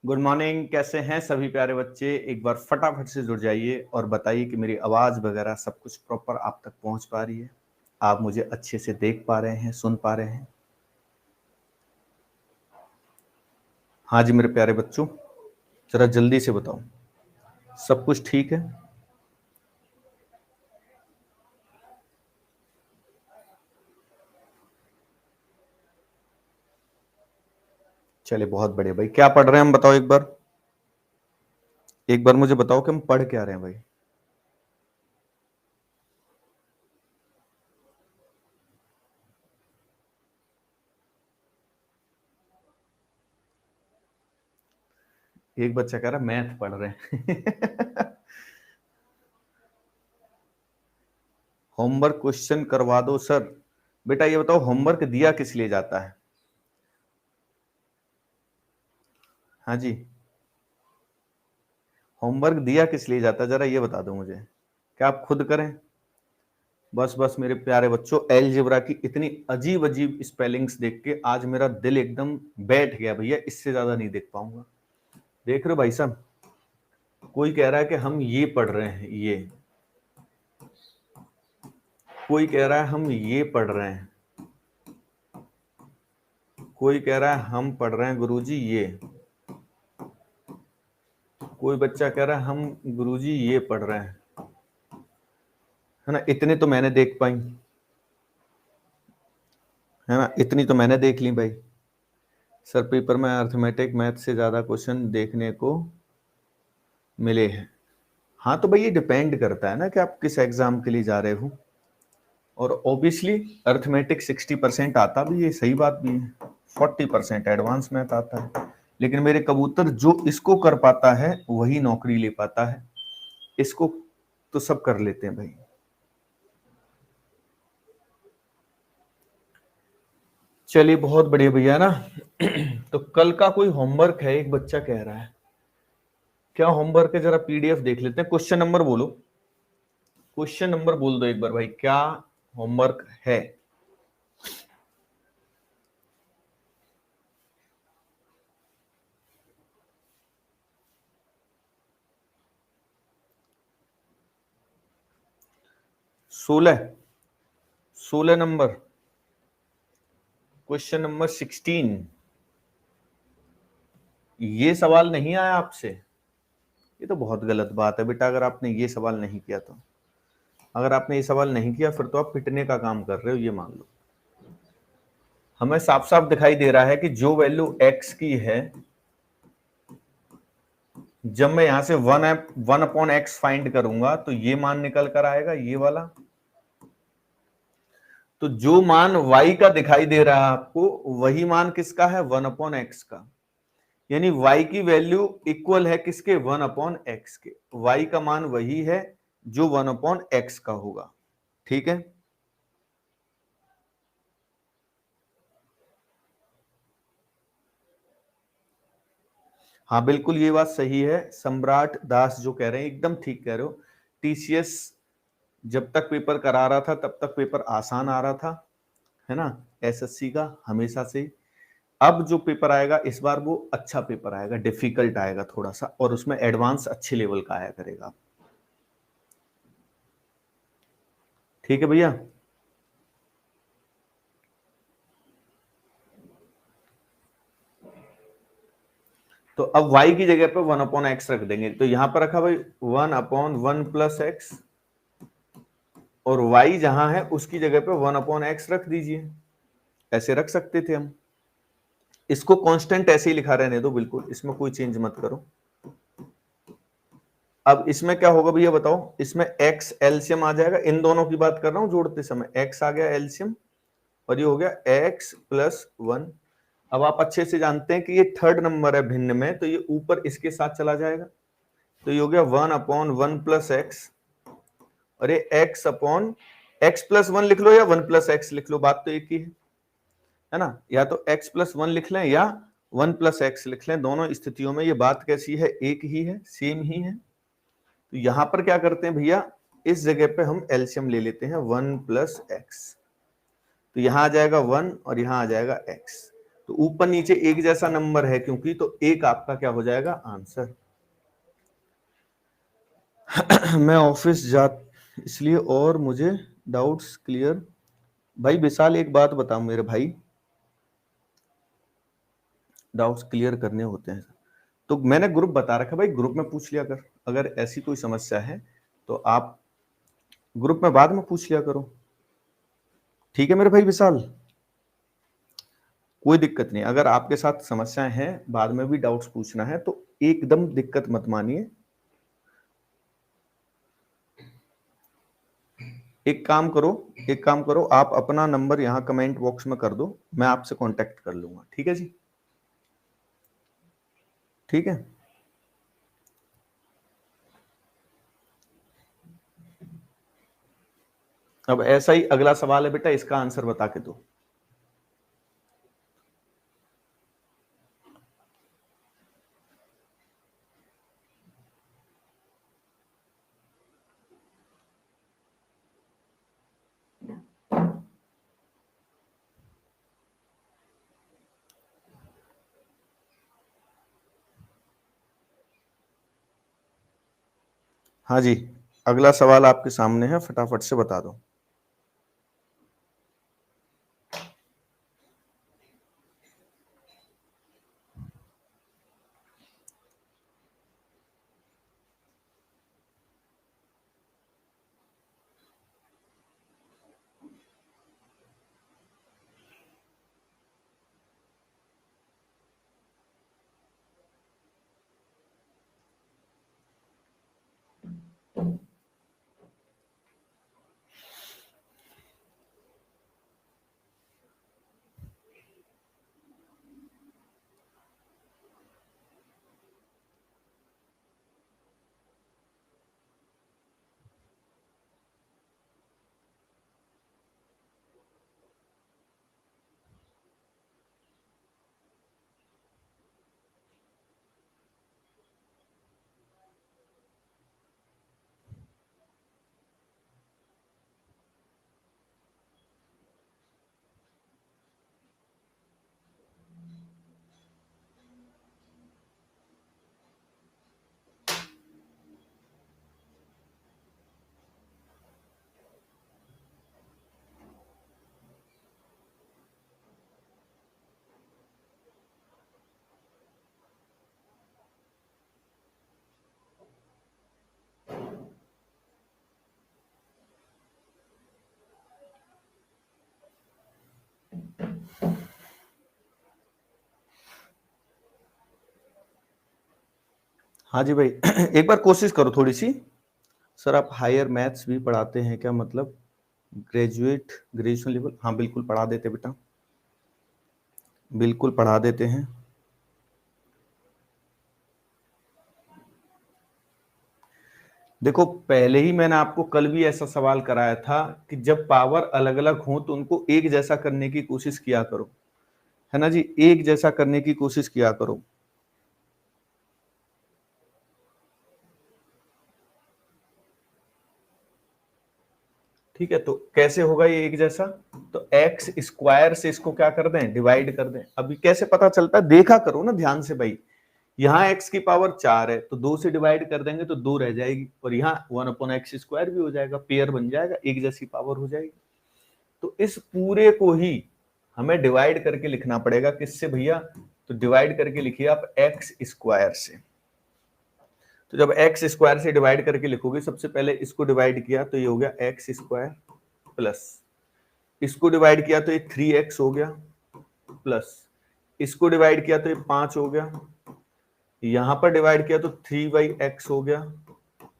Good morning. कैसे हैं सभी प्यारे बच्चे? एक बार फटाफट से जुड़ जाइए और बताइए कि मेरी आवाज़ वगैरह सब कुछ प्रॉपर आप तक पहुंच पा रही है, आप मुझे अच्छे से देख पा रहे हैं, सुन पा रहे हैं। हाँ जी मेरे प्यारे बच्चों, जरा जल्दी से बताओ, सब कुछ ठीक है? चलिए बहुत बढ़िया भाई। क्या पढ़ रहे हैं हम, बताओ एक बार मुझे बताओ कि हम पढ़ क्या रहे हैं भाई। एक बच्चा कह रहा है मैथ पढ़ रहे हैं। होमवर्क क्वेश्चन करवा दो सर। बेटा ये बताओ, होमवर्क दिया किस लिए जाता है? हाँ जी, होमवर्क दिया किस लिए जाता है, जरा ये बता दो मुझे। क्या आप खुद करें? बस बस मेरे प्यारे बच्चों, एलजेब्रा की इतनी अजीब अजीब स्पेलिंग्स देख के आज मेरा दिल एकदम बैठ गया भैया, इससे ज्यादा नहीं देख पाऊंगा। देख रहे हो भाई साहब, कोई कह रहा है कि हम ये पढ़ रहे हैं, ये कोई कह रहा है हम ये पढ़ रहे हैं, कोई कह रहा है हम पढ़ रहे हैं गुरुजी ये, कोई बच्चा कह रहा है हम गुरुजी ये पढ़ रहे हैं, है ना। इतने तो मैंने देख पाई, है ना, इतनी तो मैंने देख ली भाई। सर पेपर में अर्थमेटिक मैथ से ज्यादा क्वेश्चन देखने को मिले हैं। हाँ तो भाई ये डिपेंड करता है ना कि आप किस एग्जाम के लिए जा रहे हो, और ऑब्वियसली अर्थमेटिक 60% आता भी है, सही बात भी है। 40% एडवांस मैथ आता है, लेकिन मेरे कबूतर जो इसको कर पाता है वही नौकरी ले पाता है, इसको तो सब कर लेते हैं भाई। चलिए बहुत बढ़िया भैया ना। तो कल का कोई होमवर्क है, एक बच्चा कह रहा है। क्या होमवर्क है, जरा पीडीएफ देख लेते हैं। क्वेश्चन नंबर बोलो, क्वेश्चन नंबर बोल दो एक बार भाई, क्या होमवर्क है? सोलह 16 नंबर, क्वेश्चन नंबर 16। ये सवाल नहीं आया आपसे? ये तो बहुत गलत बात है बेटा, अगर आपने ये सवाल नहीं किया तो। अगर आपने ये सवाल नहीं किया फिर तो आप पिटने का काम कर रहे हो, ये मान लो। हमें साफ साफ दिखाई दे रहा है कि जो वैल्यू x की है, जब मैं यहां से 1/x फाइंड करूंगा तो ये मान निकल कर आएगा, ये वाला। तो जो मान y का दिखाई दे रहा है आपको, वही मान किसका है? 1/x का। यानी y की वैल्यू इक्वल है किसके? 1/x के। y का मान वही है जो 1/x का होगा, ठीक है। हाँ बिल्कुल ये बात सही है, सम्राट दास जो कह रहे हैं एकदम ठीक कह रहे हो। टीसीएस जब तक पेपर करा रहा था तब तक पेपर आसान आ रहा था, है ना, एसएससी का हमेशा से। अब जो पेपर आएगा इस बार वो अच्छा पेपर आएगा, डिफिकल्ट आएगा थोड़ा सा, और उसमें एडवांस अच्छे लेवल का आया करेगा। ठीक है भैया। तो अब y की जगह पे 1/x रख देंगे, तो यहां पर रखा भाई 1/1 + x, और y जहां है उसकी जगह पे 1/x रख दीजिए। ऐसे रख सकते थे हम। इसको कांस्टेंट ऐसे ही लिखा रहने दो, बिल्कुल इसमें कोई चेंज मत करो। अब इसमें क्या होगा भैया बताओ? इसमें x एलसीएम आ जाएगा, इन दोनों की बात कर रहा हूं जोड़ते समय। x आ गया एलसीएम, और ये हो गया x + 1। अब आप अच्छे से जानते हैं कि ये थर्ड नंबर है भिन्न में, तो ये ऊपर इसके साथ चला जाएगा, तो ये हो गया 1/1 + x, और ये x + 1 लिख लो या 1 + x लिख लो, बात तो एक ही है ना। या तो x + 1 लिख लें या 1 + x लिख लें, दोनों स्थितियों में ये बात कैसी है? एक ही है, सेम ही है। तो यहां पर क्या करते हैं भैया, इस जगह पे हम एलसीएम ले लेते हैं 1 + x, तो यहां आ जाएगा 1 और यहां आ जाएगा x। तो ऊपर नीचे एक जैसा नंबर है क्योंकि, तो एक आपका क्या हो जाएगा आंसर। मैं ऑफिस जा इसलिए और मुझे डाउट्स क्लियर। भाई विशाल एक बात बताओ मेरे भाई, डाउट्स क्लियर करने होते हैं तो मैंने ग्रुप बता रखा, भाई ग्रुप में पूछ लिया कर, अगर ऐसी कोई समस्या है तो आप ग्रुप में बाद में पूछ लिया करो, ठीक है मेरे भाई विशाल, कोई दिक्कत नहीं। अगर आपके साथ समस्याएं हैं, बाद में भी डाउट्स पूछना है तो एकदम दिक्कत मत मानिए। एक काम करो, आप अपना नंबर यहाँ कमेंट बॉक्स में कर दो, मैं आपसे कांटेक्ट कर लूंगा, ठीक है जी, ठीक है। अब ऐसा ही अगला सवाल है बेटा, इसका आंसर बता के दो। हाँ जी, अगला सवाल आपके सामने है, फटाफट से बता दो। हाँ जी भाई, एक बार कोशिश करो थोड़ी सी। सर आप हायर मैथ्स भी पढ़ाते हैं क्या, मतलब ग्रेजुएशन लेवल? हाँ बिल्कुल पढ़ा देते बेटा, बिल्कुल पढ़ा देते हैं। देखो पहले ही मैंने आपको कल भी ऐसा सवाल कराया था कि जब पावर अलग अलग हो तो उनको एक जैसा करने की कोशिश किया करो, है ना जी, एक जैसा करने की कोशिश किया करो। ठीक है, तो कैसे होगा ये एक जैसा, तो एक्स स्क्वायर से इसको क्या कर दें, डिवाइड कर दें। अभी कैसे पता चलता है, देखा करो ना ध्यान से भाई, यहाँ x की पावर 4 है तो 2 से डिवाइड कर देंगे तो 2 रह जाएगी, और यहाँ 1/x² भी हो जाएगा, पेयर बन जाएगा, एक जैसी पावर हो जाएगी। तो इस पूरे को ही हमें डिवाइड करके लिखना पड़ेगा, किससे भैया, तो डिवाइड करके लिखिए आप एक्स स्क्वायर से। तो जब एक्स स्क्वायर से डिवाइड करके लिखोगे, सबसे पहले इसको डिवाइड किया तो ये हो गया एक्स स्क्वायर, प्लस इसको डिवाइड किया तो ये 3x हो गया, प्लस इसको डिवाइड किया तो ये 5 हो गया, यहां पर डिवाइड किया तो 3/x हो गया,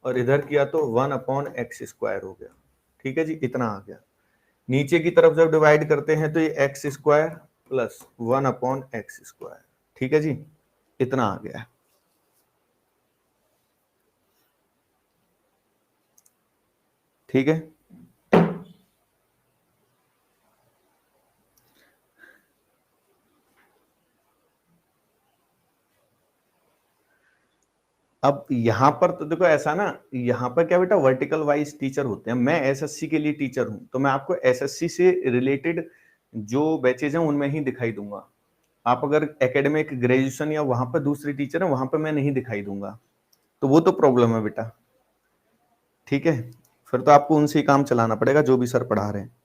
और इधर किया तो 1/x² हो गया। ठीक है जी, इतना आ गया। नीचे की तरफ जब डिवाइड करते हैं तो ये x² प्लस 1/x²। ठीक है जी, इतना आ गया। ठीक है, अब यहां पर तो देखो ऐसा ना, यहां पर क्या बेटा वर्टिकल वाइज टीचर होते हैं, मैं एसएससी के लिए टीचर हूं, तो मैं आपको एसएससी से रिलेटेड जो बैचेज हैं उनमें ही दिखाई दूंगा। आप अगर एकेडमिक ग्रेजुएशन या वहां पर दूसरी टीचर है वहां पर मैं नहीं दिखाई दूंगा, तो वो तो प्रॉब्लम है बेटा। ठीक है, फिर तो आपको उनसे ही काम चलाना पड़ेगा जो भी सर पढ़ा रहे हैं।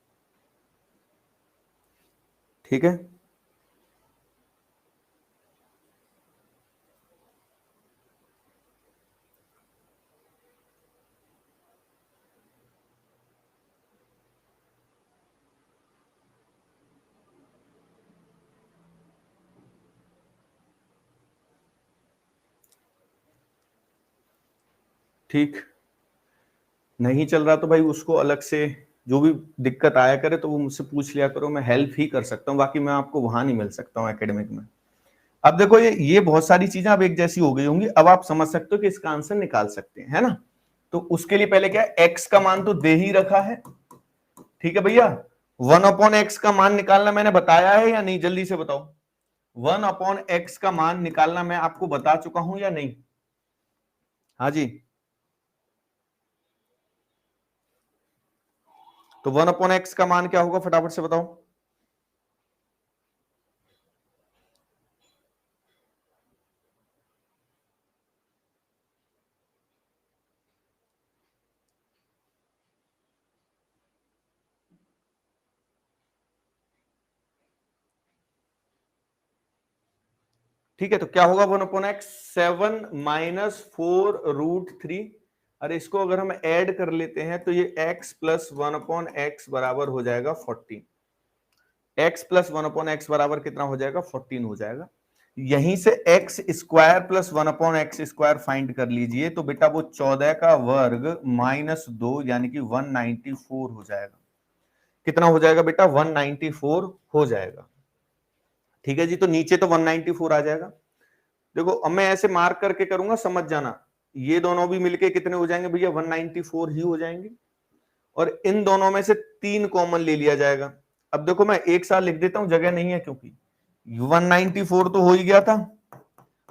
ठीक है, ठीक नहीं चल रहा तो भाई उसको अलग से जो भी दिक्कत आया करे तो वो मुझसे पूछ लिया करो, मैं हेल्प ही कर सकता हूँ, बाकी मैं आपको वहां नहीं मिल सकता हूँ एकेडमिक में। अब देखो ये बहुत सारी चीजें अब एक जैसी हो गई होंगी, अब आप समझ सकते हो कि इसका आंसर निकाल सकते हैं, है ना। तो उसके लिए पहले क्या है, एक्स का मान तो दे ही रखा है, ठीक है भैया। 1/x का मान निकालना मैंने बताया है या नहीं, जल्दी से बताओ। 1/x का मान निकालना मैं आपको बता चुका हूं या नहीं? हाँ जी, तो 1/x का मान क्या होगा फटाफट से बताओ। ठीक है, तो क्या होगा 1/x, 7 - 4√3। अरे इसको अगर हम ऐड कर लेते हैं तो ये x प्लस 1/x बराबर हो जाएगा 14। x प्लस 1/x बराबर कितना हो जाएगा, 14 हो जाएगा। यहीं से x square plus 1/x square find कर लीजिए, तो बेटा वो 14 का वर्ग -2 यानी कि 194 हो जाएगा। कितना हो जाएगा बेटा, 194 हो जाएगा। ठीक है जी, तो नीचे तो 194 आ जाएगा। देखो अब मैं ऐसे मार्क करके करूंगा, समझ जाना, ये दोनों भी मिलके कितने हो जाएंगे भैया, 194 ही हो जाएंगे। और इन दोनों में से 3 कॉमन ले लिया जाएगा। अब देखो मैं एक साथ लिख देता हूं, जगह नहीं है क्योंकि 194 तो हो ही गया था,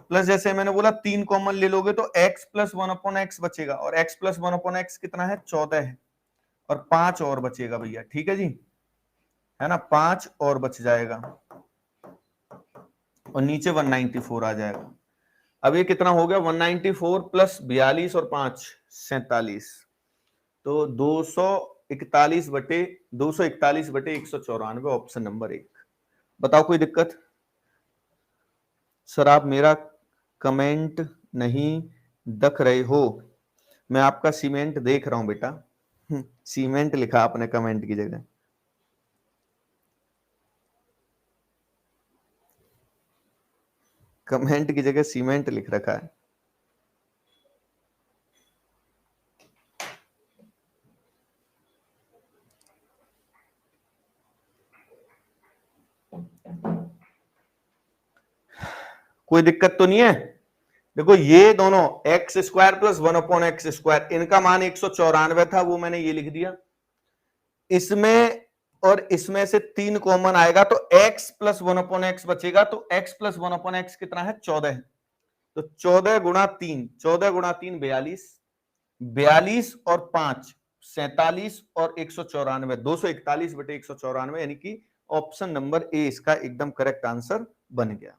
प्लस जैसे मैंने बोला 3 कॉमन ले लोगे तो x प्लस 1/x बचेगा, और x प्लस 1/x कितना है, 14 है, और 5 और बचेगा भैया। ठीक है जी, है ना, 5 और बच जाएगा और नीचे 194 आ जाएगा। अब ये कितना हो गया, 194 प्लस 42 और 5 47, तो 241/194, ऑप्शन नंबर 1। बताओ कोई दिक्कत? सर आप मेरा कमेंट नहीं देख रहे हो, मैं आपका सीमेंट देख रहा हूं बेटा। सीमेंट लिखा आपने कमेंट की जगह, कमेंट की जगह सीमेंट लिख रखा है। कोई दिक्कत तो नहीं है? देखो ये दोनों x square plus 1/x square, इनका मान 194 था, वो मैंने ये लिख दिया। इसमें और इसमें से 3 कॉमन आएगा तो x प्लस 1/x बचेगा, तो x प्लस 1/x कितना है, 14 है। तो 14 गुणा 3, 14 गुणा 3 42, 42 और 5 47, और 194, 241/194, यानी कि ऑप्शन नंबर ए इसका एकदम करेक्ट आंसर बन गया।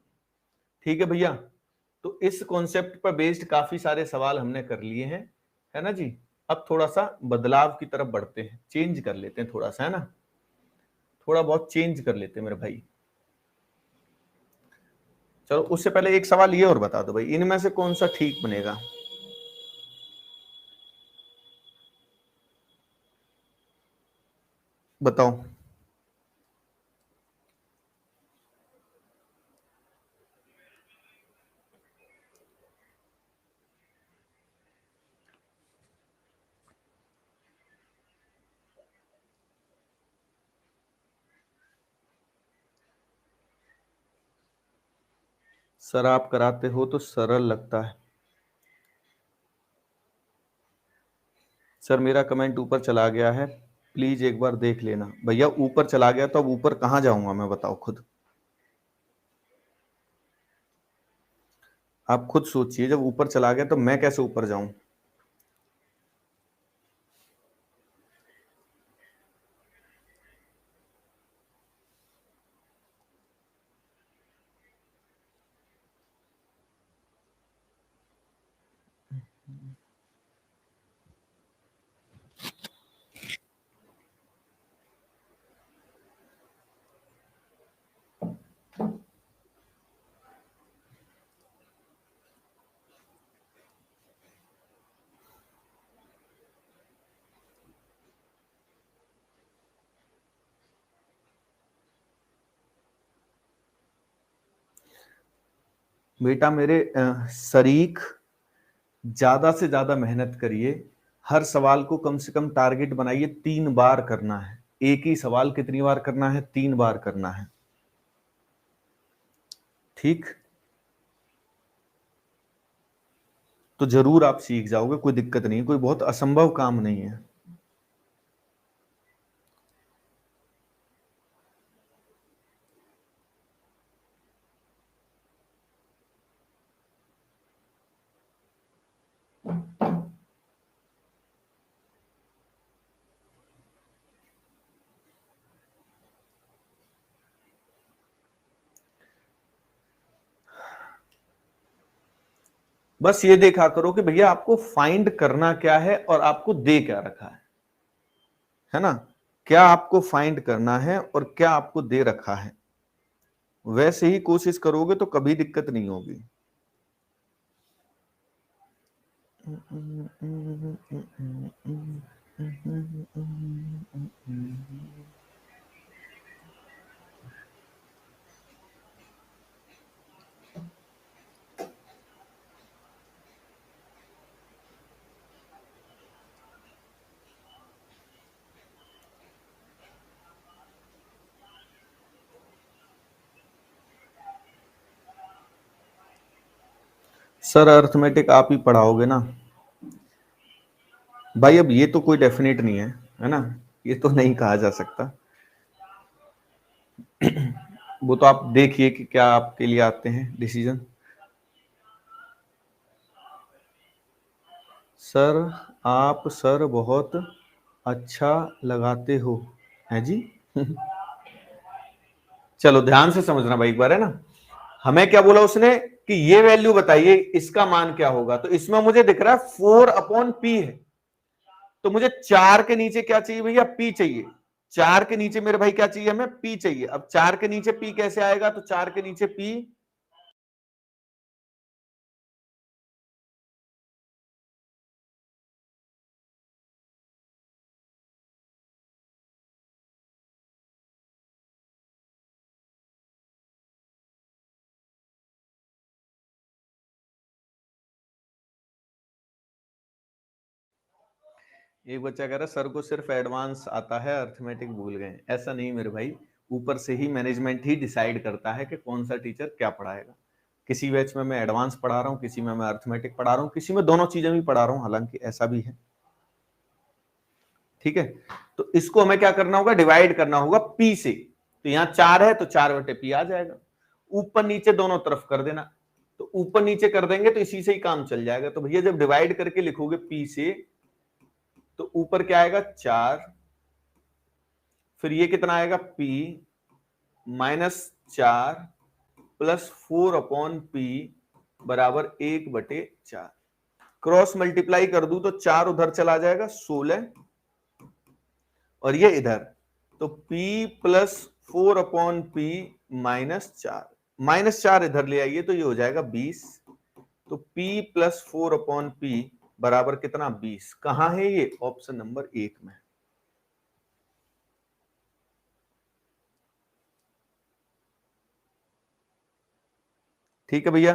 ठीक है भैया, तो इस कॉन्सेप्ट पर बेस्ड काफी सारे सवाल हमने कर लिए हैं, है ना जी। अब थोड़ा सा बदलाव की तरफ बढ़ते हैं, चेंज कर लेते हैं थोड़ा सा, है ना, थोड़ा बहुत चेंज कर लेते हैं मेरे भाई। चलो उससे पहले एक सवाल ये और बता दो भाई, इनमें से कौन सा ठीक बनेगा? बताओ। सर आप कराते हो तो सरल लगता है। सर मेरा कमेंट ऊपर चला गया है, प्लीज एक बार देख लेना। भैया ऊपर चला गया तो अब ऊपर कहां जाऊंगा मैं, बताओ खुद, आप खुद सोचिए, जब ऊपर चला गया तो मैं कैसे ऊपर जाऊं? बेटा मेरे शरीक, ज्यादा से ज्यादा मेहनत करिए, हर सवाल को कम से कम टारगेट बनाइए 3 बार करना है। एक ही सवाल कितनी बार करना है? 3 बार करना है। ठीक, तो जरूर आप सीख जाओगे, कोई दिक्कत नहीं, कोई बहुत असंभव काम नहीं है। बस ये देखा करो कि भैया आपको फाइंड करना क्या है और आपको दे क्या रखा है ना? क्या आपको फाइंड करना है और क्या आपको दे रखा है, वैसे ही कोशिश करोगे तो कभी दिक्कत नहीं होगी। सर अर्थमेटिक आप ही पढ़ाओगे ना? भाई अब ये तो कोई डेफिनेट नहीं है ना, ये तो नहीं कहा जा सकता। वो तो आप देखिए कि क्या आपके लिए आते हैं डिसीजन। सर आप सर बहुत अच्छा लगाते हो, है जी। चलो ध्यान से समझना भाई एक बार, है ना। हमें क्या बोला उसने कि ये वैल्यू बताइए इसका मान क्या होगा, तो इसमें मुझे दिख रहा है 4/p है, तो मुझे 4 के नीचे क्या चाहिए भैया? p चाहिए। 4 के नीचे मेरे भाई क्या चाहिए? हमें p चाहिए। अब 4 के नीचे p कैसे आएगा? तो 4 के नीचे p, एक बच्चा कह रहा है सर को सिर्फ एडवांस आता है, अर्थमेटिक भूल गए। ऐसा नहीं मेरे भाई, ऊपर से ही मैनेजमेंट ही डिसाइड करता है कि कौन सा टीचर क्या पढ़ाएगा। किसी बैच में मैं एडवांस पढ़ा रहा हूँ, किसी में मैं अर्थमेटिक पढ़ा रहा हूँ, किसी में दोनों चीजें भी पढ़ा रहा हूँ, हालांकि ऐसा भी है। ठीक है, तो इसको हमें क्या करना होगा? डिवाइड करना होगा p से। तो यहाँ 4 है तो 4/p आ जाएगा। ऊपर नीचे दोनों तरफ कर देना, तो ऊपर नीचे कर देंगे तो इसी से ही काम चल जाएगा। तो भैया जब डिवाइड करके लिखोगे p से, तो ऊपर क्या आएगा? 4, फिर ये कितना आएगा? p -4 प्लस 4/p बराबर 1/4। क्रॉस मल्टीप्लाई कर दूं तो 4 उधर चला जाएगा, 16, और ये इधर, तो p प्लस 4/p -4 इधर ले आइए तो ये हो जाएगा 20। तो p प्लस 4/p बराबर कितना? 20। कहां है ये? ऑप्शन नंबर 1 में। ठीक है भैया,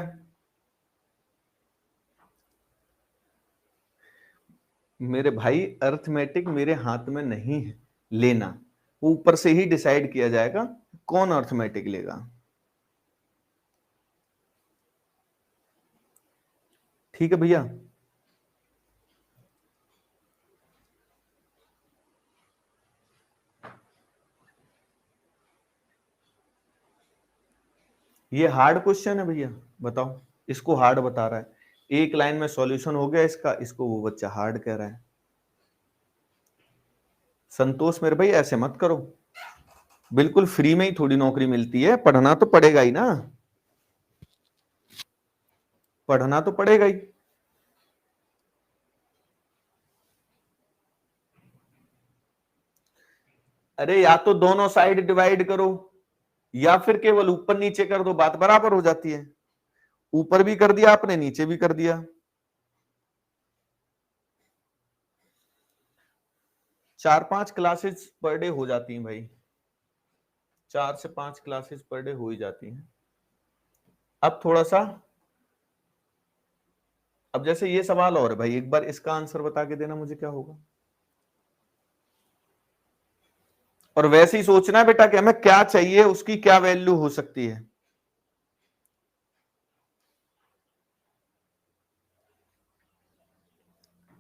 मेरे भाई अर्थमेटिक मेरे हाथ में नहीं है लेना, ऊपर से ही डिसाइड किया जाएगा कौन अर्थमेटिक लेगा। ठीक है भैया, ये हार्ड क्वेश्चन है भैया, बताओ, इसको हार्ड बता रहा है। एक लाइन में सॉल्यूशन हो गया इसका, इसको वो बच्चा हार्ड कह रहा है। संतोष मेरे भाई ऐसे मत करो, बिल्कुल फ्री में ही थोड़ी नौकरी मिलती है, पढ़ना तो पड़ेगा ही ना, पढ़ना तो पड़ेगा ही। अरे या तो दोनों साइड डिवाइड करो या फिर केवल ऊपर नीचे कर दो, बात बराबर हो जाती है। ऊपर भी कर दिया आपने, नीचे भी कर दिया। 4-5 क्लासेस पर डे हो जाती हैं भाई, 4 से 5 क्लासेस पर डे हो ही जाती हैं। अब थोड़ा सा, अब जैसे ये सवाल और है भाई, एक बार इसका आंसर बता के देना मुझे क्या होगा। और वैसे ही सोचना है बेटा कि हमें क्या चाहिए, उसकी क्या वैल्यू हो सकती है।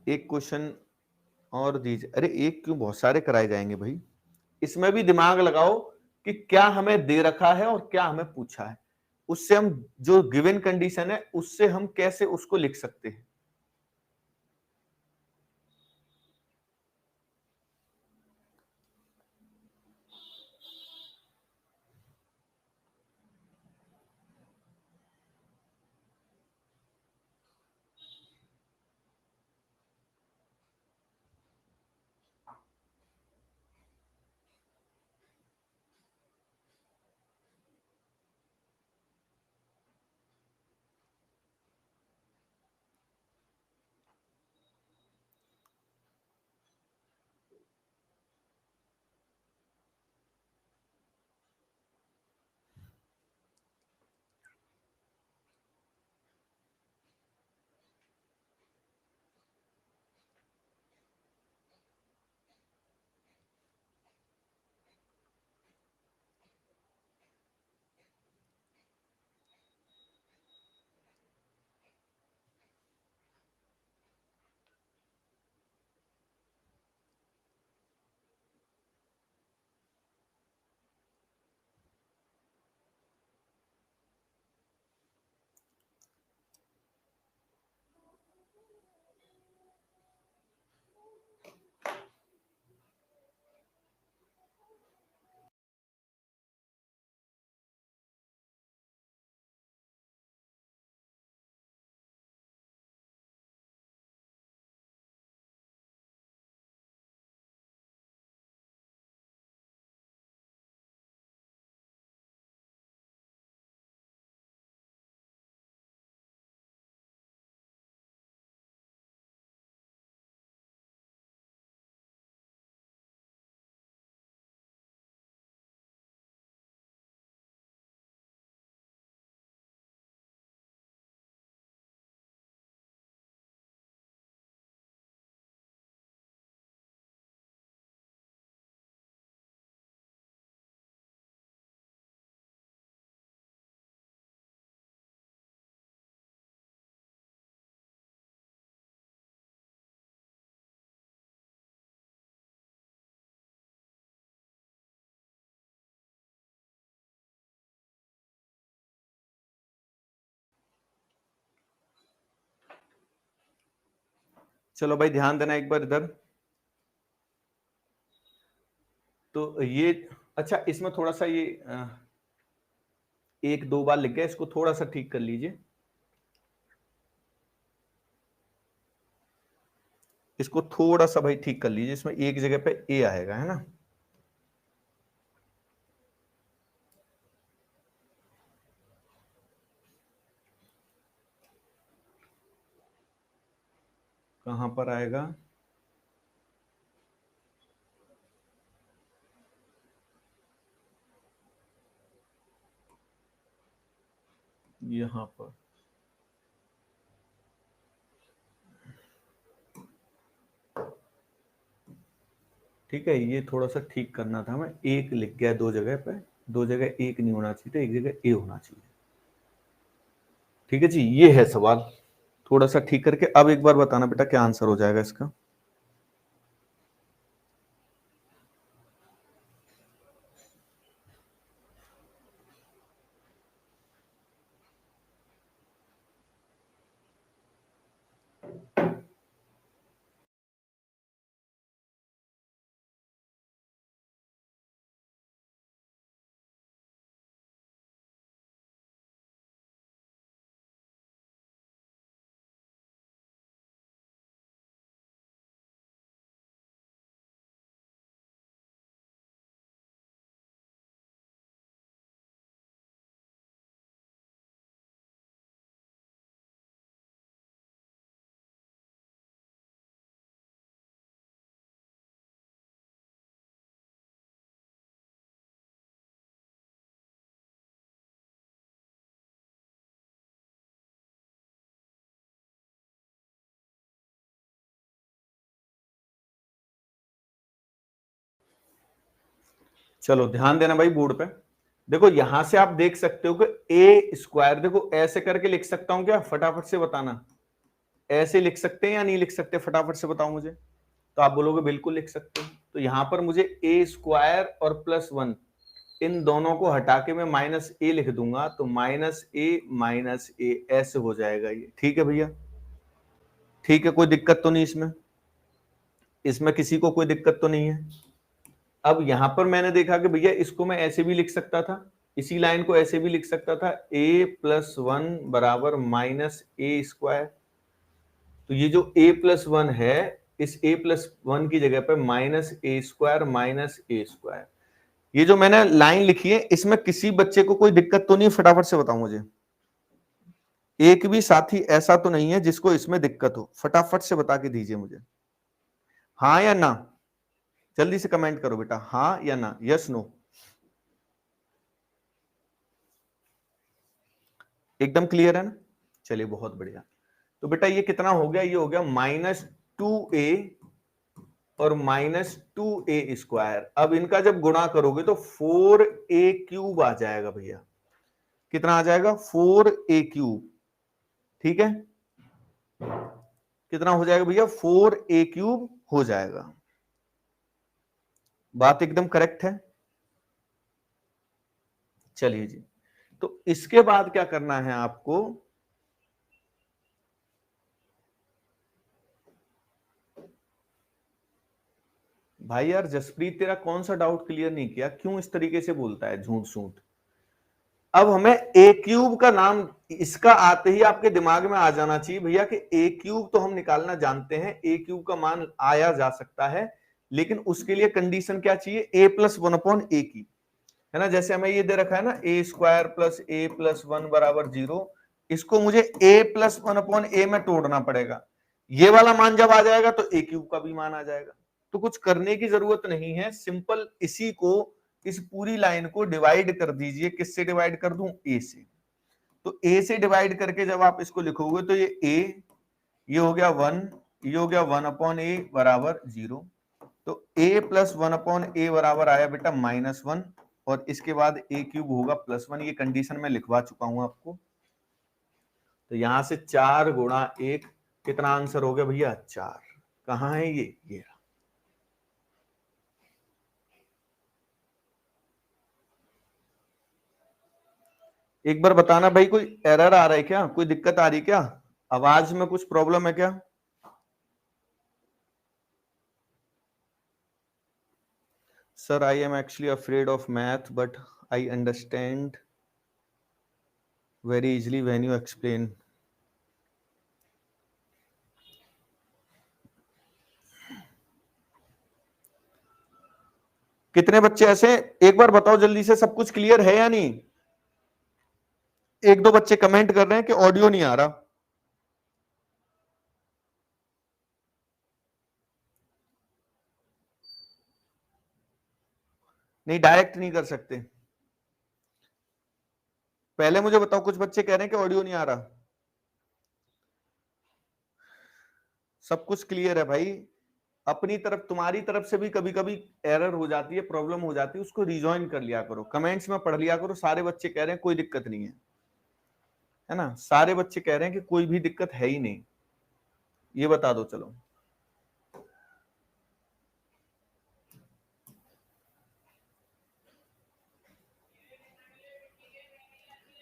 एक क्वेश्चन और दीजिए। अरे एक क्यों, बहुत सारे कराए जाएंगे भाई। इसमें भी दिमाग लगाओ कि क्या हमें दे रखा है और क्या हमें पूछा है, उससे हम जो गिवन कंडीशन है उससे हम कैसे उसको लिख सकते हैं। चलो भाई ध्यान देना एक बार इधर। तो ये, अच्छा इसमें थोड़ा सा ये एक दो बार लिख गया, इसको थोड़ा सा ठीक कर लीजिए। इसको थोड़ा सा भाई ठीक कर लीजिए, इसमें एक जगह पे ए आएगा, है ना। कहां पर आएगा, यहां पर। ठीक है, ये थोड़ा सा ठीक करना था, मैं एक लिख गया दो जगह पे, दो जगह एक नहीं होना चाहिए था, एक जगह ए होना चाहिए। ठीक है जी, ये है सवाल। थोड़ा सा ठीक करके अब एक बार बताना बेटा क्या आंसर हो जाएगा इसका। चलो ध्यान देना भाई बोर्ड पे। देखो यहां से आप देख सकते हो कि ए स्क्वायर, देखो ऐसे करके लिख सकता हूं क्या, फटाफट से बताना। ऐसे लिख सकते हैं या नहीं लिख सकते, फटाफट से बताओ मुझे। तो आप बोलोगे बिल्कुल लिख सकते हो। तो यहां पर मुझे ए स्क्वायर और प्लस वन, इन दोनों को हटा के मैं माइनस ए लिख दूंगा, तो माइनस ए ऐसे हो जाएगा ये। ठीक है भैया, ठीक है, कोई दिक्कत तो नहीं इसमें, इसमें किसी को कोई दिक्कत तो नहीं है। अब यहां पर मैंने देखा कि भैया इसको मैं ऐसे भी लिख सकता था, इसी लाइन को ऐसे भी लिख सकता था, ए प्लस वन बराबर माइनस ए स्क्वायर। तो ये जो ए प्लस वन है, इस ए प्लस वन की जगह पर माइनस ए स्क्वायर। ये जो मैंने लाइन लिखी है, इसमें किसी बच्चे को कोई दिक्कत तो नहीं, फटाफट से बताओ मुझे। एक भी साथी ऐसा तो नहीं है जिसको इसमें दिक्कत हो, फटाफट से बता के दीजिए मुझे, हाँ या ना। जल्दी से कमेंट करो बेटा, हाँ या ना, यस नो। एकदम क्लियर है ना, चलिए बहुत बढ़िया। तो बेटा ये कितना हो गया, ये हो गया -2a और -2a स्क्वायर। अब इनका जब गुणा करोगे तो 4a क्यूब आ जाएगा भैया। कितना आ जाएगा, 4a क्यूब। ठीक है, कितना हो जाएगा भैया, 4a क्यूब हो जाएगा। बात एकदम करेक्ट है। चलिए जी, तो इसके बाद क्या करना है आपको, भाई यार जसप्रीत तेरा कौन सा डाउट क्लियर नहीं किया, क्यों इस तरीके से बोलता है झूठ झूठ। अब हमें ए क्यूब का नाम इसका आते ही आपके दिमाग में आ जाना चाहिए भैया कि ए क्यूब तो हम निकालना जानते हैं, ए क्यूब का मान आया जा सकता है, लेकिन उसके लिए कंडीशन क्या चाहिए, ए प्लस वन अपॉन ए की, है ना। जैसे हमें ये दे रखा है ना, ए स्क्वायर प्लस ए प्लस वन बराबर 0, इसको मुझे ए प्लस वन अपॉन ए में तोड़ना पड़ेगा। ये वाला मान जब आ जाएगा तो ए क्यूब का भी मान आ जाएगा। तो कुछ करने की जरूरत नहीं है, सिंपल इसी को, इस पूरी लाइन को डिवाइड कर दीजिए। किससे डिवाइड कर दूं, ए से। तो ए से डिवाइड करके जब आप इसको लिखोगे तो ये ए, ये हो गया 1, ये हो गया 1 अपॉन ए बराबर 0। तो a प्लस वन अपॉन ए बराबर आया बेटा -1, और इसके बाद a क्यूब होगा +1। ये कंडीशन में लिखवा चुका हूं आपको। तो यहां से 4 गुणा 1, कितना आंसर हो गया भैया, 4। कहां है ये एक बार बताना भाई, कोई एरर आ रहा है क्या, कोई दिक्कत आ रही है क्या, आवाज में कुछ प्रॉब्लम है क्या। Sir I am actually afraid of math but I understand very easily when you explain. कितने बच्चे ऐसे, एक बार बताओ जल्दी से, सब कुछ क्लियर है या नहीं। एक दो बच्चे कमेंट कर रहे हैं कि ऑडियो नहीं आ रहा। नहीं, डायरेक्ट नहीं कर सकते। पहले मुझे बताओ, कुछ बच्चे कह रहे हैं कि ऑडियो नहीं आ रहा। सब कुछ क्लियर है भाई। अपनी तरफ, तुम्हारी तरफ से भी कभी कभी एरर हो जाती है, प्रॉब्लम हो जाती है, उसको रिजॉइन कर लिया करो, कमेंट्स में पढ़ लिया करो। सारे बच्चे कह रहे हैं कोई दिक्कत नहीं है ना, सारे बच्चे कह रहे हैं कि कोई भी दिक्कत है ही नहीं, ये बता दो। चलो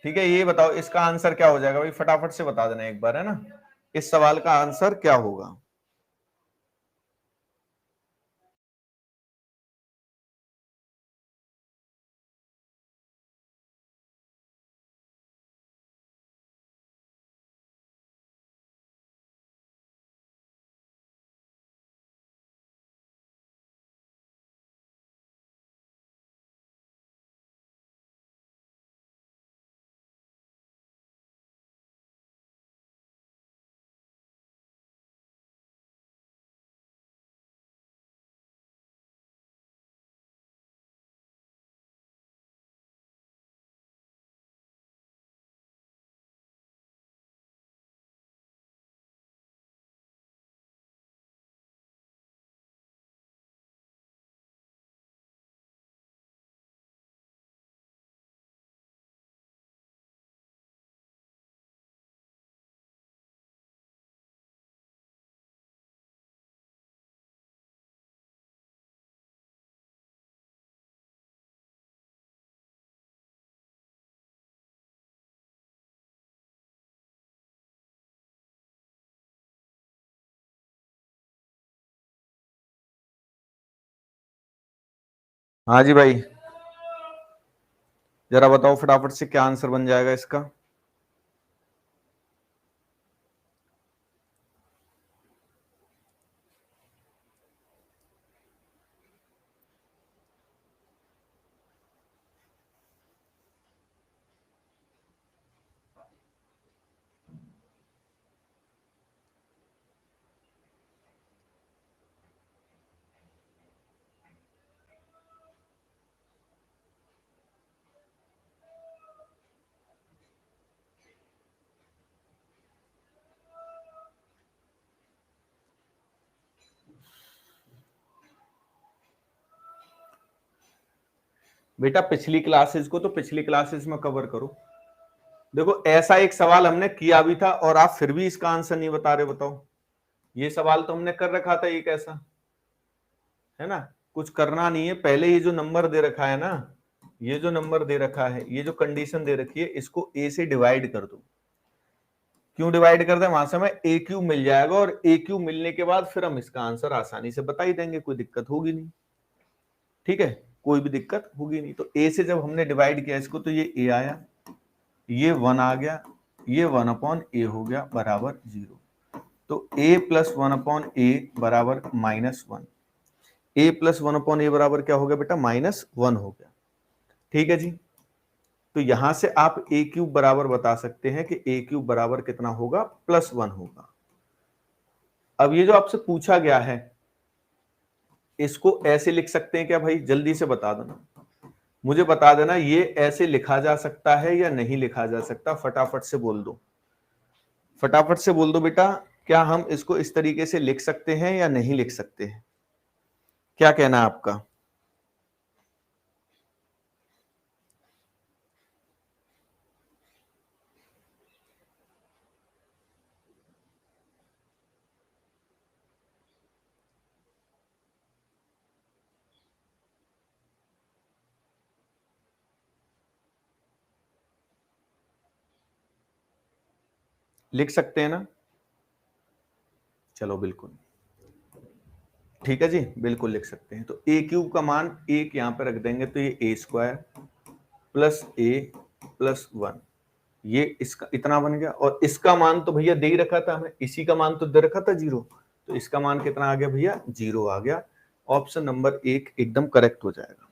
ठीक है, ये बताओ इसका आंसर क्या हो जाएगा भाई, फटाफट से बता देना एक बार, है ना। इस सवाल का आंसर क्या होगा। हाँ जी भाई, जरा बताओ फटाफट से क्या आंसर बन जाएगा इसका। बेटा पिछली क्लासेस को तो पिछली क्लासेस में कवर करो। देखो ऐसा एक सवाल हमने किया भी था और आप फिर भी इसका आंसर नहीं बता रहे, बताओ। ये सवाल तो हमने कर रखा था एक ऐसा, है ना। कुछ करना नहीं है, पहले ये जो नंबर दे रखा है ना, ये जो नंबर दे रखा है, ये जो कंडीशन दे रखी है, इसको ए से डिवाइड कर दो। क्यों डिवाइड कर दें, वहां से हमें ए क्यू मिल जाएगा और ए क्यू मिलने के बाद फिर हम इसका आंसर आसानी से बता ही देंगे, कोई दिक्कत होगी नहीं। ठीक है, कोई भी दिक्कत होगी नहीं। तो ए से जब हमने डिवाइड किया इसको तो ये ए आया, ये 1 आ गया, ये 1/a हो गया बराबर 0। तो a प्लस 1/a बराबर -1। a प्लस 1/a बराबर क्या हो गया बेटा, -1 हो गया। ठीक है जी। तो यहां से आप a क्यूब बराबर बता सकते हैं कि a क्यूब बराबर कितना होगा, +1 होगा। अब ये जो आपसे पूछा गया है, इसको ऐसे लिख सकते हैं क्या भाई, जल्दी से बता देना, मुझे बता देना ये ऐसे लिखा जा सकता है या नहीं लिखा जा सकता, फटाफट से बोल दो, फटाफट से बोल दो बेटा। क्या हम इसको इस तरीके से लिख सकते हैं या नहीं लिख सकते हैं, क्या कहना है आपका। लिख सकते हैं ना, चलो बिल्कुल ठीक है जी, बिल्कुल लिख सकते हैं। तो ए क्यूब का मान एक यहां पर रख देंगे, तो ये ए स्क्वायर प्लस ए प्लस 1, ये इसका इतना बन गया। और इसका मान तो भैया दे ही रखा था हमें, इसी का मान तो दे रखा था 0, तो इसका मान कितना आ गया भैया, 0 आ गया। ऑप्शन नंबर 1 एकदम करेक्ट हो जाएगा।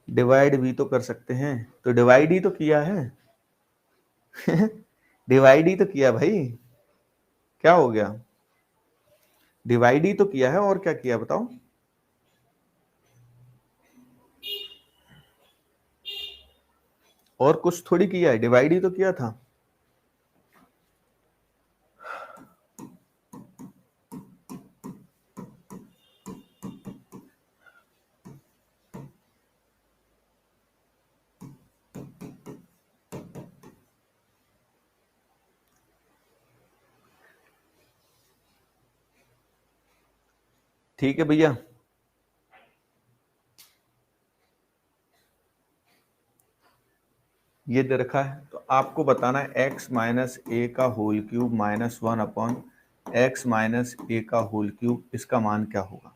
डिवाइड भी तो कर सकते हैं, तो डिवाइड ही तो किया है डिवाइड ही तो किया भाई, क्या हो गया, डिवाइड ही तो किया है, और क्या किया बताओ। और कुछ थोड़ी किया है, डिवाइड ही तो किया था। ठीक है भैया, ये दे रखा है, तो आपको बताना है x माइनस ए का होल क्यूब -1/x माइनस ए का होल क्यूब, इसका मान क्या होगा।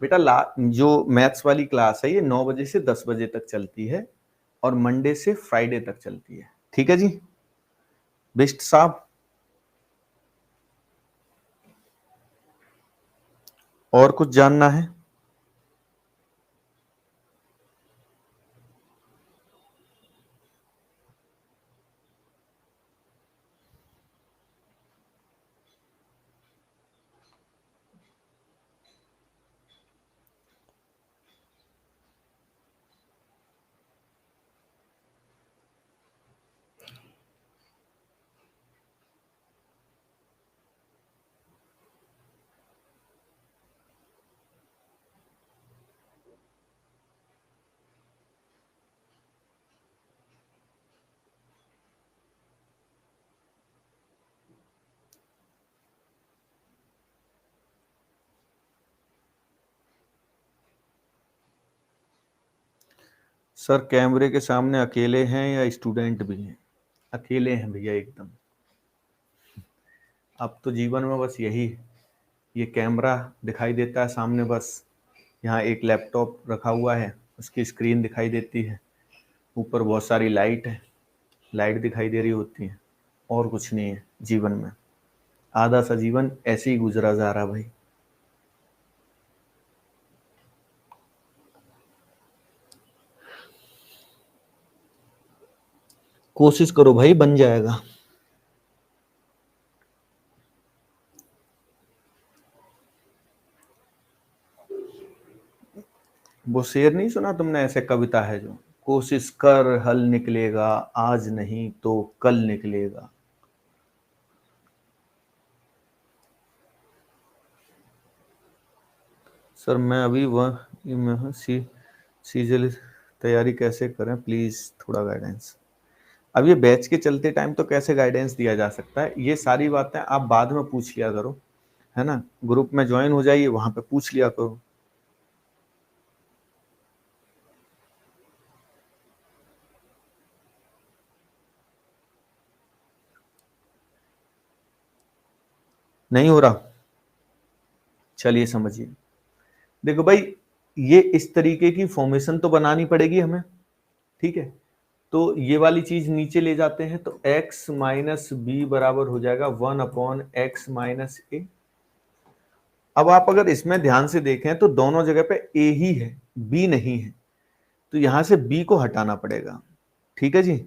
बेटा जो मैथ्स वाली क्लास है ये 9 बजे से 10 बजे तक चलती है और मंडे से फ्राइडे तक चलती है। ठीक है जी बिस्ट साहब, और कुछ जानना है। सर कैमरे के सामने अकेले हैं या स्टूडेंट भी हैं? अकेले हैं भैया एकदम। अब तो जीवन में बस यही, ये कैमरा दिखाई देता है सामने, बस यहाँ एक लैपटॉप रखा हुआ है, उसकी स्क्रीन दिखाई देती है, ऊपर बहुत सारी लाइट है, लाइट दिखाई दे रही होती है, और कुछ नहीं है जीवन में। आधा सा जीवन ऐसे ही गुजरा जा रहा भाई। कोशिश करो भाई, बन जाएगा। वो शेर नहीं सुना तुमने, ऐसे कविता है जो, कोशिश कर हल निकलेगा, आज नहीं तो कल निकलेगा। सर मैं अभी वह सीजल तैयारी कैसे करें प्लीज, थोड़ा गाइडेंस। अब ये बैच के चलते टाइम तो कैसे गाइडेंस दिया जा सकता है, ये सारी बातें आप बाद में पूछ लिया करो, है ना। ग्रुप में ज्वाइन हो जाइए, वहां पे पूछ लिया करो। नहीं हो रहा, चलिए समझिए। देखो भाई, ये इस तरीके की फॉर्मेशन तो बनानी पड़ेगी हमें, ठीक है। तो ये वाली चीज नीचे ले जाते हैं, तो x माइनस बी बराबर हो जाएगा 1/x माइनस ए। अब आप अगर इसमें ध्यान से देखें तो दोनों जगह पे a ही है, b नहीं है, तो यहां से b को हटाना पड़ेगा, ठीक है जी।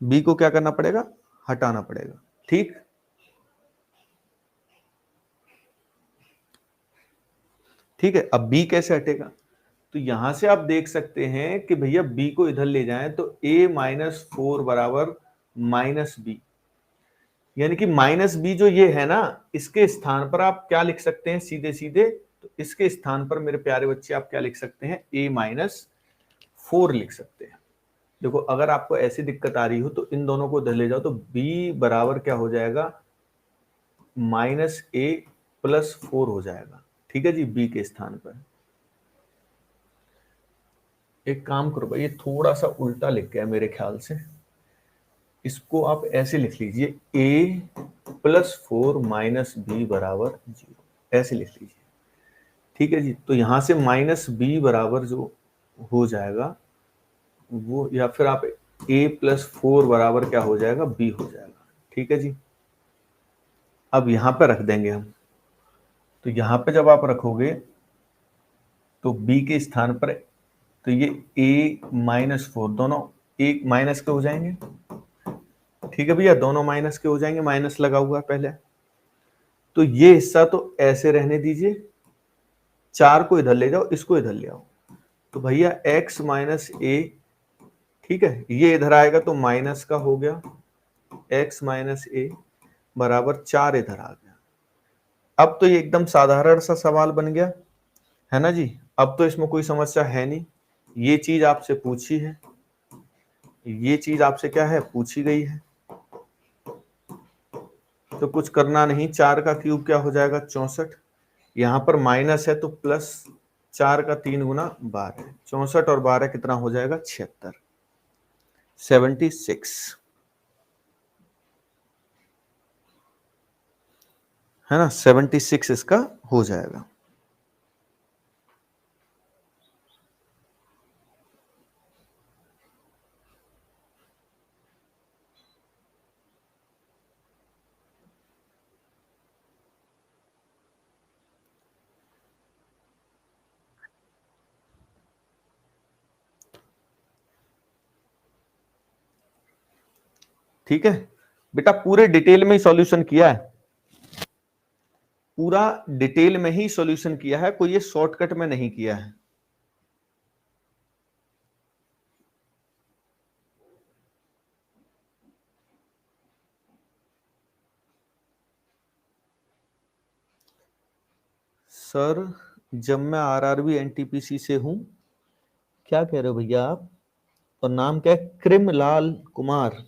b को क्या करना पड़ेगा, हटाना पड़ेगा, ठीक। ठीक है, अब b कैसे हटेगा, तो यहां से आप देख सकते हैं कि भैया b को इधर ले जाएं तो a माइनस 4 बराबर माइनस बी, यानी कि माइनस बी जो ये है ना, इसके स्थान पर आप क्या लिख सकते हैं सीधे सीधे, तो इसके स्थान पर मेरे प्यारे बच्चे आप क्या लिख सकते हैं, a माइनस 4 लिख सकते हैं। देखो अगर आपको ऐसी दिक्कत आ रही हो तो इन दोनों को इधर ले जाओ, तो b बराबर क्या हो जाएगा, माइनस a प्लस 4 हो जाएगा, ठीक है जी, b के स्थान पर। एक काम करो भाई, ये थोड़ा सा उल्टा लिख गया मेरे ख्याल से, इसको आप ऐसे लिख लीजिए, a प्लस 4 माइनस बी बराबर 0, ऐसे लिख लीजिए, ठीक है जी। तो यहां से माइनस बी बराबर जो हो जाएगा वो, या फिर आप a प्लस 4 बराबर क्या हो जाएगा, b हो जाएगा, ठीक है जी। अब यहां पे रख देंगे हम, तो यहां पे जब आप रखोगे तो b के स्थान पर, तो ये a माइनस 4 दोनों एक माइनस के हो जाएंगे, ठीक है भैया, दोनों माइनस के हो जाएंगे, माइनस लगा हुआ है पहले। तो ये हिस्सा तो ऐसे रहने दीजिए, 4 को इधर ले जाओ, इसको इधर ले आओ, तो भैया x माइनस ए, ठीक है, ये इधर आएगा तो माइनस का हो गया, x माइनस ए बराबर 4 इधर आ गया। अब तो ये एकदम साधारण सा सवाल बन गया, है ना जी। अब तो इसमें कोई समस्या है नहीं, ये चीज आपसे पूछी है, ये चीज आपसे क्या है, पूछी गई है, तो कुछ करना नहीं। 4 का क्यूब क्या हो जाएगा, 64, यहां पर माइनस है तो प्लस, 4 का 3 गुना 12, 64 और 12 कितना हो जाएगा, 76, 76, है ना, 76 इसका हो जाएगा। ठीक है बेटा, पूरे डिटेल में ही सॉल्यूशन किया है, पूरा डिटेल में ही सॉल्यूशन किया है, कोई ये शॉर्टकट में नहीं किया है। सर जब मैं आरआरबी एनटीपीसी से हूं, क्या कह रहे हो भैया आप, और नाम क्या है, कृमलाल कुमार।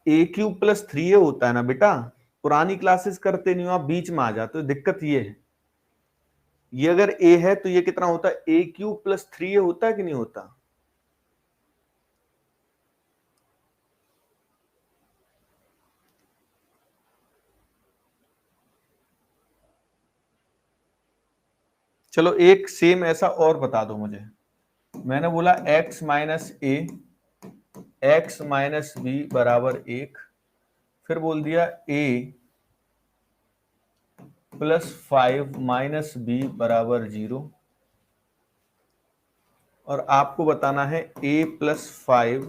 ए क्यूब प्लस 3a होता है ना बेटा, पुरानी क्लासेस करते नहीं हो आप, बीच में आ जाते हो, दिक्कत ये है, ये अगर a है तो ये कितना होता है, a क्यूब प्लस 3a होता है कि नहीं होता? चलो एक सेम ऐसा और बता दो मुझे। मैंने बोला x माइनस ए, x माइनस बी बराबर 1, फिर बोल दिया a प्लस 5 माइनस बी बराबर 0, और आपको बताना है a plus 5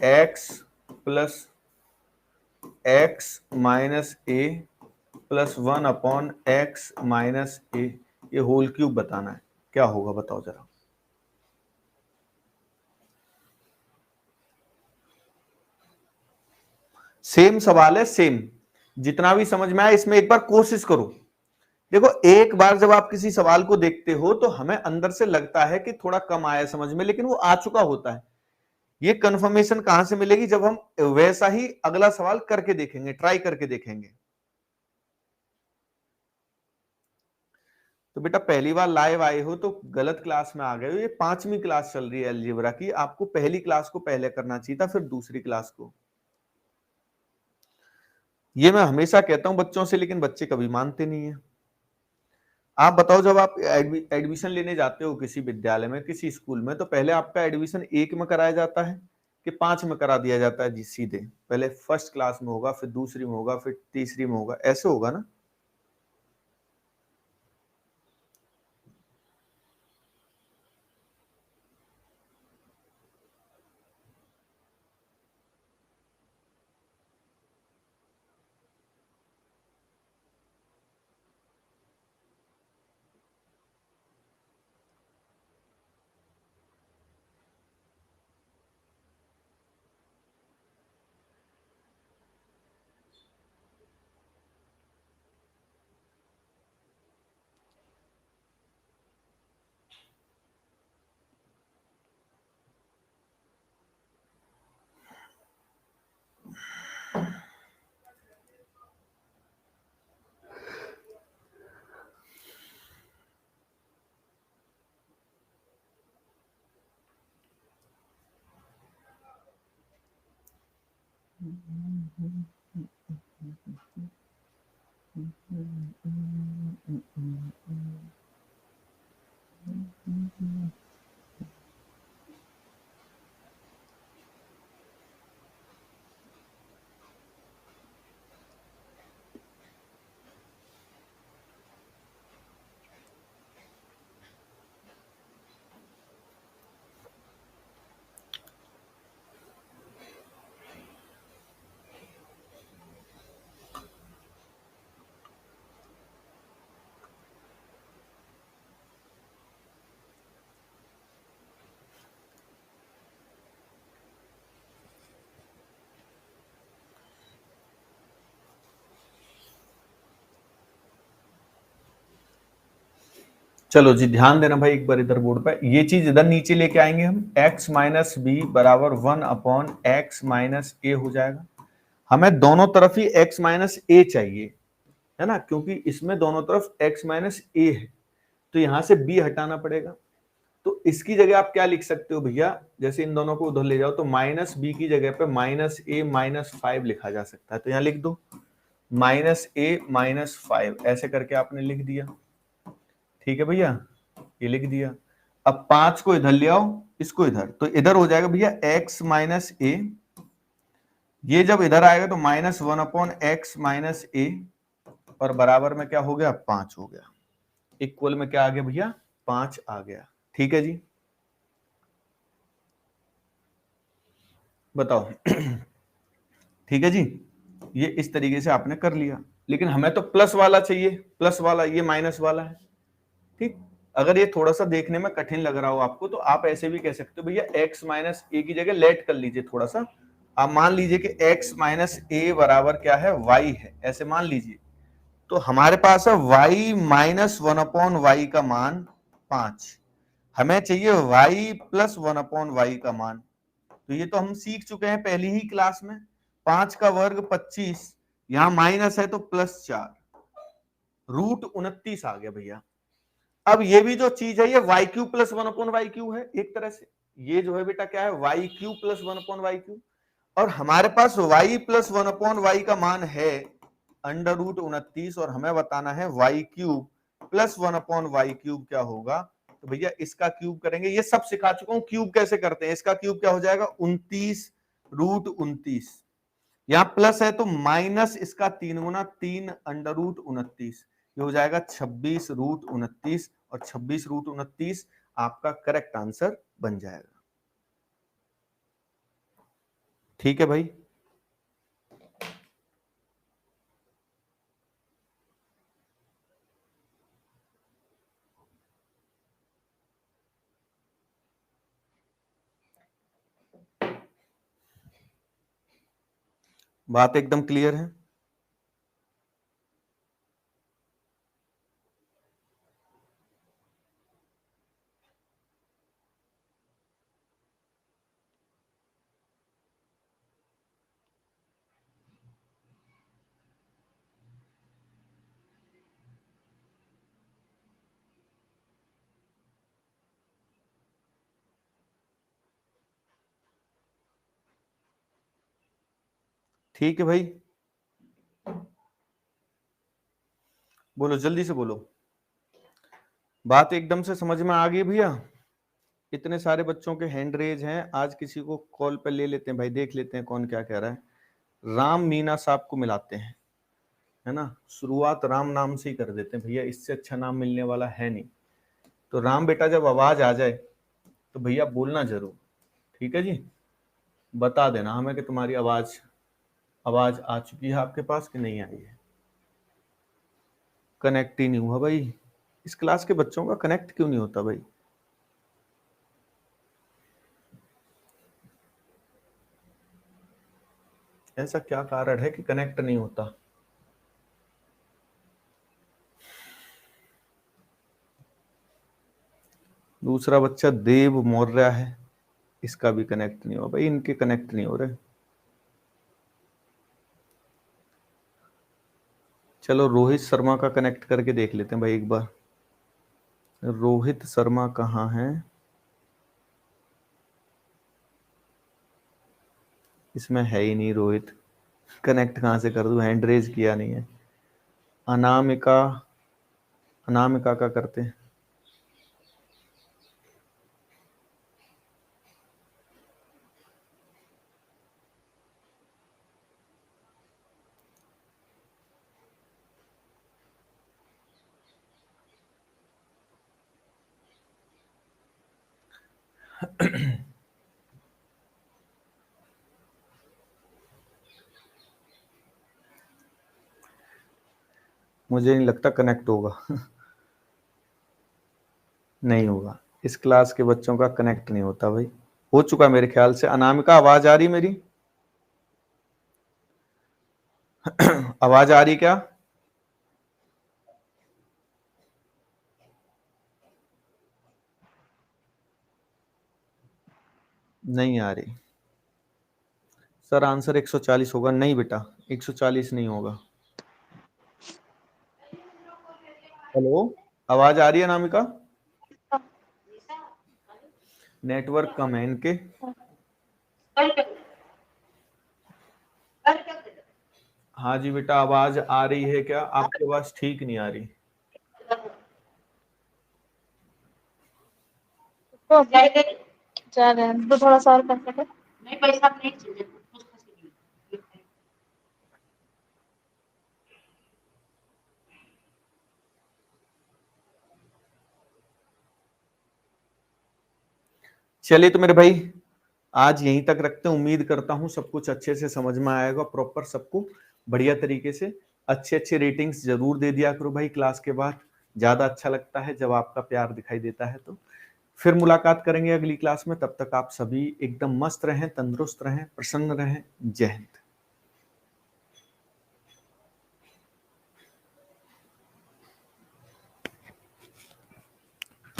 x plus x minus A plus 1 upon X minus A, ये होल क्यूब बताना है। क्या होगा बताओ जरा। सेम सवाल है, सेम। जितना भी समझ में आया इसमें एक बार कोशिश करो। देखो एक बार जब आप किसी सवाल को देखते हो तो हमें अंदर से लगता है कि थोड़ा कम आया समझ में, लेकिन वो आ चुका होता है। ये कंफर्मेशन कहां से मिलेगी? जब हम वैसा ही अगला सवाल करके देखेंगे, ट्राई करके देखेंगे। तो बेटा पहली बार लाइव आए हो तो गलत क्लास में आ गए हो। ये 5वीं क्लास चल रही है अलजेब्रा की, आपको पहली क्लास को पहले करना चाहिए था, फिर दूसरी क्लास को। ये मैं हमेशा कहता हूं बच्चों से, लेकिन बच्चे कभी मानते नहीं है। आप बताओ जब आप एडमिशन लेने जाते हो किसी विद्यालय में, किसी स्कूल में, तो पहले आपका एडमिशन 1 में कराया जाता है कि 5 में करा दिया जाता है? जी सीधे पहले फर्स्ट क्लास में होगा, फिर दूसरी में होगा, फिर तीसरी में होगा, ऐसे होगा ना? चलो जी ध्यान देना भाई एक बार इधर बोर्ड पे, ये चीज इधर नीचे लेके आएंगे हम। x माइनस बी बराबर 1 अपॉन एक्स माइनस ए हो जाएगा। हमें दोनों तरफ ही x माइनस ए चाहिए, है ना, क्योंकि इसमें दोनों तरफ x माइनस ए है, तो यहां से b हटाना पड़ेगा। तो इसकी जगह आप क्या लिख सकते हो भैया, जैसे इन दोनों को उधर ले जाओ तो माइनस बी की जगह पे माइनस ए माइनस 5 लिखा जा सकता है। तो यहां लिख दो माइनस ए माइनस 5, ऐसे करके आपने लिख दिया। ठीक है भैया, ये लिख दिया। अब 5 को इधर ले आओ, इसको इधर, तो इधर हो जाएगा भैया x माइनस ए, ये जब इधर आएगा तो माइनस 1 अपॉन एक्स माइनस ए, और बराबर में क्या हो गया, 5 हो गया। इक्वल में क्या आ गया भैया, 5 आ गया। ठीक है जी, बताओ। ठीक है जी, ये इस तरीके से आपने कर लिया, लेकिन हमें तो प्लस वाला चाहिए, प्लस वाला, ये माइनस वाला है। ठीक, अगर ये थोड़ा सा देखने में कठिन लग रहा हो आपको तो आप ऐसे भी कह सकते हो भैया x माइनस ए की जगह लेट कर लीजिए थोड़ा सा। आप मान लीजिए कि x माइनस ए बराबर क्या है, y है, ऐसे मान लीजिए। तो हमारे पास है y माइनस 1 अपॉन वाई का मान 5, हमें चाहिए y प्लस 1 अपॉन वाई का मान। तो ये तो हम सीख चुके हैं पहली ही क्लास में। 5 का वर्ग 25, यहां माइनस है तो प्लस 4, √29 आ गया भैया। अब ये भी जो चीज है ये y³ + 1/y³ है एक तरह से। ये जो है बेटा क्या है, y³ + 1/y³। और हमारे पास y + 1/y का मान है √29 और हमें बताना है y³ + 1/y³ क्या होगा। तो भैया इसका क्यूब करेंगे, ये सब सिखा चुका हूं क्यूब कैसे करते हैं। इसका क्यूब क्या हो जाएगा, 29 √29। यहां प्लस है तो माइनस इसका 3 गुना 3 √29, ये हो जाएगा 26 √29 और 26 √29 आपका करेक्ट आंसर बन जाएगा। ठीक है भाई। बात एकदम क्लियर है। ठीक है भाई, बोलो जल्दी से बोलो। बात एकदम से समझ में आ गई भैया। इतने सारे बच्चों के हैंड रेज हैं, आज किसी को कॉल पे ले लेते हैं भाई, देख लेते हैं कौन क्या कह रहा है। राम मीना साहब को मिलाते हैं, है ना। शुरुआत राम नाम से ही कर देते हैं भैया, इससे अच्छा नाम मिलने वाला है नहीं। तो राम बेटा जब आवाज आ जाए तो भैया बोलना जरूर, ठीक है जी। बता देना हमें कि तुम्हारी आवाज आ चुकी है आपके पास कि नहीं आई है। कनेक्ट ही नहीं हुआ भाई, इस क्लास के बच्चों का कनेक्ट क्यों नहीं होता भाई। ऐसा क्या कारण है कि कनेक्ट नहीं होता। दूसरा बच्चा देव मौर्य है, इसका भी कनेक्ट नहीं हुआ भाई, इनके कनेक्ट नहीं हो रहे। चलो रोहित शर्मा का कनेक्ट करके देख लेते हैं भाई एक बार। रोहित शर्मा कहाँ है, इसमें है ही नहीं रोहित, कनेक्ट कहाँ से कर दूं, हैंड रेज किया नहीं है। अनामिका, अनामिका का करते हैं। मुझे नहीं लगता कनेक्ट होगा नहीं होगा, इस क्लास के बच्चों का कनेक्ट नहीं होता भाई। हो चुका मेरे ख्याल से। अनामिका आवाज आ रही मेरी आवाज आ रही क्या? नहीं आ रही सर। आंसर 140 होगा। नहीं बेटा 140 नहीं होगा। हेलो, आवाज आ रही है अनामिका? नेटवर्क कम है इनके। हाँ जी बेटा, आवाज आ रही है क्या? आपकी आवाज ठीक नहीं आ रही। जा रहे हैं तो थोड़ा सा और कर सके। नहीं पैसा नहीं चाहिए। चलिए तो मेरे भाई आज यहीं तक रखते हैं। उम्मीद करता हूं सब कुछ अच्छे से समझ में आएगा, प्रॉपर सबको बढ़िया तरीके से। अच्छे अच्छे रेटिंग्स जरूर दे दिया करो भाई क्लास के बाद, ज्यादा अच्छा लगता है जब आपका प्यार दिखाई देता है। तो फिर मुलाकात करेंगे अगली क्लास में, तब तक आप सभी एकदम मस्त रहें, तंदुरुस्त रहें, प्रसन्न रहें। जय हिंद।